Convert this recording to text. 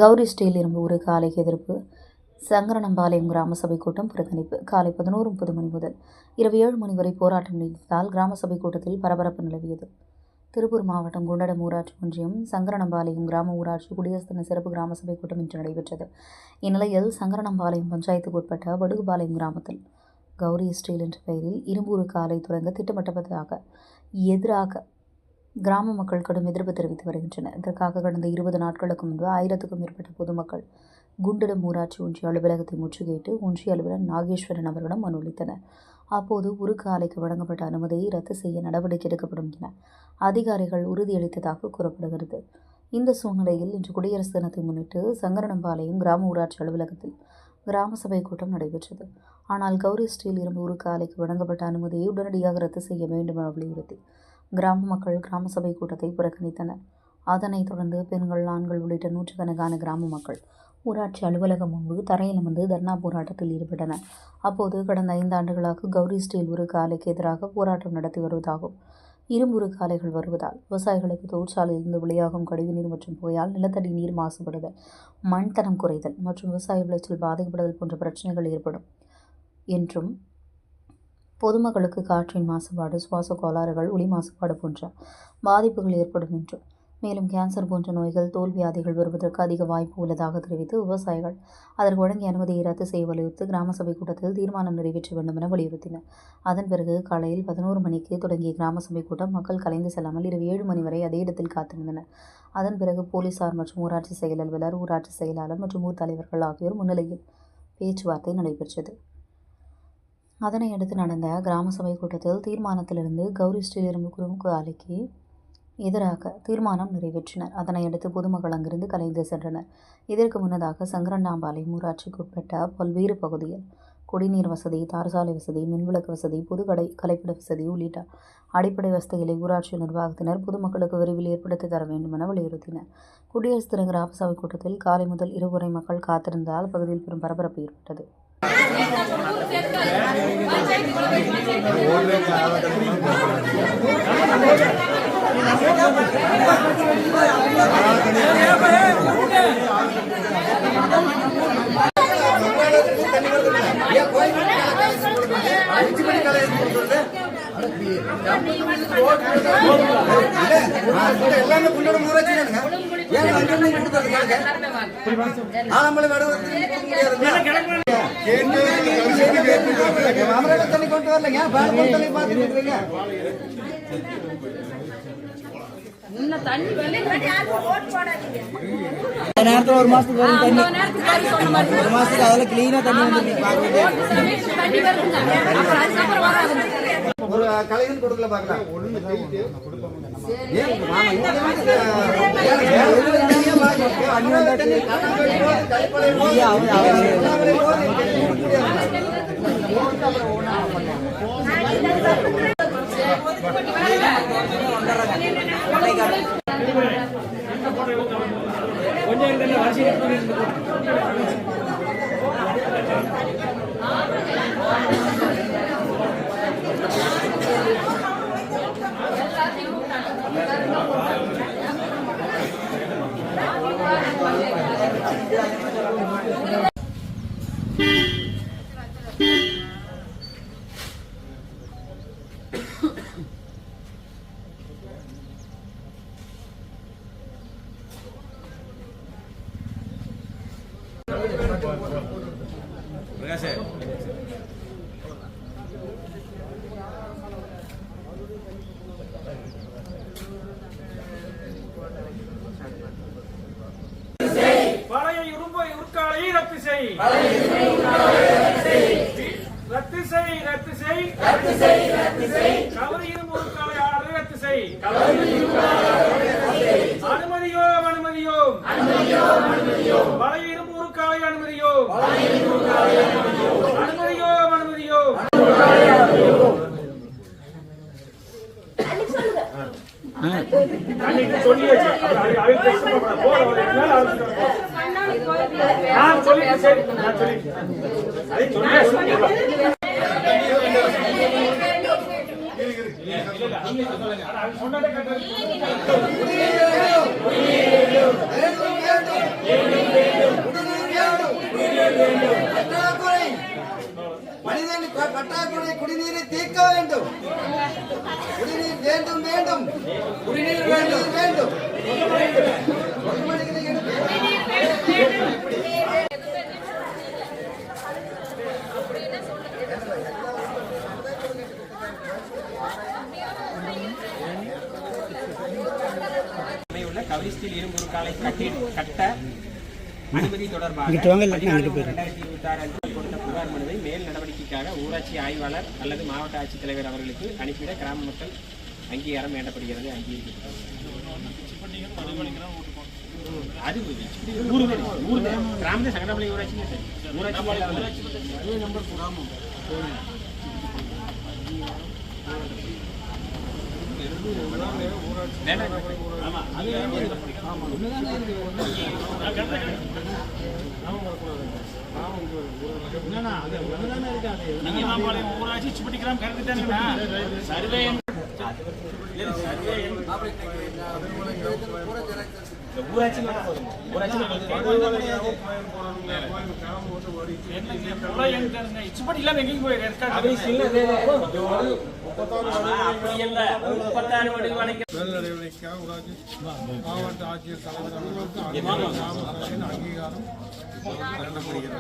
Gowri steel இரும்பு ஊருக்கு ஆலைக்கு எதிர்ப்பு. சங்கரனம்பாளையம் கிராம சபை கூட்டம் புறக்கணிப்பு. காலை 11:30 மணி முதல் இரவு 7 மணி வரை போராட்டம் நீடித்ததால் கிராம சபை கூட்டத்தில் பரபரப்பு நிலவியது. திருப்பூர் மாவட்டம் குண்டடம் ஊராட்சி ஒன்றியம் சங்கரனம்பாளையம் கிராம ஊராட்சி குடியரசு தின சிறப்பு கிராம சபை கூட்டம் இன்று நடைபெற்றது. இந்நிலையில் சங்கரனம்பாளையம் பஞ்சாயத்துக்குட்பட்ட வடுகுபாளையம் கிராமத்தில் கௌரி ஸ்டீல் என்ற பெயரில் இரும்பு ஊருக்கு ஆலை தொடங்க திட்டமிட்டதாக எதிராக கிராம மக்கள் கடும் எதிர்ப்பு தெரிவித்து வருகின்றனர். இதற்காக கடந்த 20 நாட்களுக்கு முன்பு 1000க்கும் மேற்பட்ட பொதுமக்கள் குண்டடம் ஊராட்சி ஒன்றிய அலுவலகத்தை முற்றுகையிட்டு ஒன்றிய அலுவலர் நாகேஸ்வரன் அவர்களிடம் மனு அளித்தனர். அப்போது உருக்கு ஆலைக்கு வழங்கப்பட்ட அனுமதியை ரத்து செய்ய நடவடிக்கை எடுக்கப்படும் என அதிகாரிகள் உறுதியளித்ததாக கூறப்படுகிறது. இந்த சூழ்நிலையில் இன்று குடியரசு தினத்தை முன்னிட்டு சங்கரனம்பாளையம் கிராம ஊராட்சி அலுவலகத்தில் கிராம சபை கூட்டம் நடைபெற்றது. ஆனால் கௌரி ஸ்டீல் இரும்பு உருக்கு ஆலைக்கு வழங்கப்பட்ட அனுமதியை உடனடியாக ரத்து செய்ய வேண்டும் என வலியுறுத்தி கிராம மக்கள் கிராம சபை கூட்டத்தை புறக்கணித்தனர். அதனைத் தொடர்ந்து பெண்கள், ஆண்கள் உள்ளிட்ட நூற்றுக்கணக்கான கிராம மக்கள் ஊராட்சி அலுவலகம் முன்பு தரையில் அமர்ந்து தர்ணா போராட்டத்தில் ஈடுபட்டனர். அப்போது கடந்த 5 ஆண்டுகளாக கௌரி ஸ்டீல் உருக்கு ஆலைக்கு எதிராக போராட்டம் நடத்தி வருவதாகவும், இரும்பு உருக்கு ஆலைகள் வருவதால் விவசாயிகளுக்கு தொழிற்சாலையிலிருந்து வெளியாகும் கழிவுநீர் மற்றும் புகையால் நிலத்தடி நீர் மாசுபடுதல், மண் தரம் குறைதல் மற்றும் விவசாய விளைச்சல் பாதிக்கப்படுதல் போன்ற பிரச்சனைகள் ஏற்படும் என்றும், பொதுமக்களுக்கு காற்றின் மாசுபாடு, சுவாச கோளாறுகள், ஒலி மாசுபாடு போன்ற பாதிப்புகள் ஏற்படும் என்றும், மேலும் கேன்சர் போன்ற நோய்கள், தோல் வியாதிகள் வருவதற்கு அதிக வாய்ப்பு உள்ளதாக தெரிவித்து விவசாயிகள் அதற்கு வழங்கிய அனுமதியை ரத்து செய்ய வலியுறுத்தி கிராம சபை கூட்டத்தில் தீர்மானம் நிறைவேற்ற வேண்டும் என வலியுறுத்தினர். அதன் பிறகு காலையில் 11 மணிக்கு தொடங்கிய கிராம சபை கூட்டம் மக்கள் கலைந்து செல்லாமல் இரவு 7 மணி வரை அதே இடத்தில் காத்திருந்தனர். அதன் பிறகு போலீசார் மற்றும் ஊராட்சி செயல் அலுவலர், ஊராட்சி செயலாளர் மற்றும் ஊர் தலைவர்கள் ஆகியோர் முன்னிலையில் பேச்சுவார்த்தை நடைபெற்றது. அதனையடுத்து நடந்த கிராம சபை கூட்டத்தில் தீர்மானத்திலிருந்து கௌரி ஸ்டீல் இரும்பு உருக்கு ஆலைக்கு எதிராக தீர்மானம் நிறைவேற்றினர். அதனையடுத்து பொதுமக்கள் அங்கிருந்து கலைந்து சென்றனர். இதற்கு முன்னதாக சங்கரனம்பாளையம் ஊராட்சிக்கு உட்பட்ட பல்வேறு பகுதியில் குடிநீர் வசதி, தார்சாலை வசதி, மின்விளக்கு வசதி, பொது கலைப்பிட வசதி உள்ளிட்ட அடிப்படை வசதிகளை ஊராட்சி நிர்வாகத்தினர் பொதுமக்களுக்கு விரைவில் ஏற்படுத்தி தர வேண்டும் என வலியுறுத்தினர். குடியரசு தின கிராம சபை கூட்டத்தில் காலை முதல் இரவு வரை மக்கள் காத்திருந்ததால் பகுதியில் பெரும் பரபரப்பு ஏற்பட்டது. நேரத்தில் ஒரு மாசத்துக்கு அதெல்லாம் கிளீனா தண்ணி ஒரு கலைகள் கொடுக்கல பாக்கலாம். பழைய இரும்பு உருக்காலை ரத்து செய், கவரி இரும்பு உருக்காலை ஆலை ரத்து செய், அனுமதியோம் பழைய இரும்பு உருக்காலை அனுமதியோம் சொல்லி வேண்டும் வேண்டும் குடிநீர் வேண்டும் வேண்டும் உள்ள கவிஸ்டில் இரும்பு காலை கட்ட அனுமதி தொடர்பாக 2026 அன்று கொடுத்த புகார் மனுவை மேல் நடவடிக்கைக்காக ஊராட்சி ஆய்வாளர் அல்லது மாவட்ட ஆட்சித்தலைவர் அவர்களுக்கு அனுப்பிட கிராம மக்கள் அங்கீகாரம் வேண்டப்படுகிறது. அது கிராம சங்கடமலை ஊராட்சி ஊராட்சி சுப்பட்டிக்கலாம் சர்வே சுப்பட்டி இல்லாம எங்கேயும் மேல்நடவடிக்கையாக ஊராட்சி மாவட்ட ஆட்சியர் தலைவர் அவர்களுக்கு அங்கீகாரம் எடுத்தாங்க.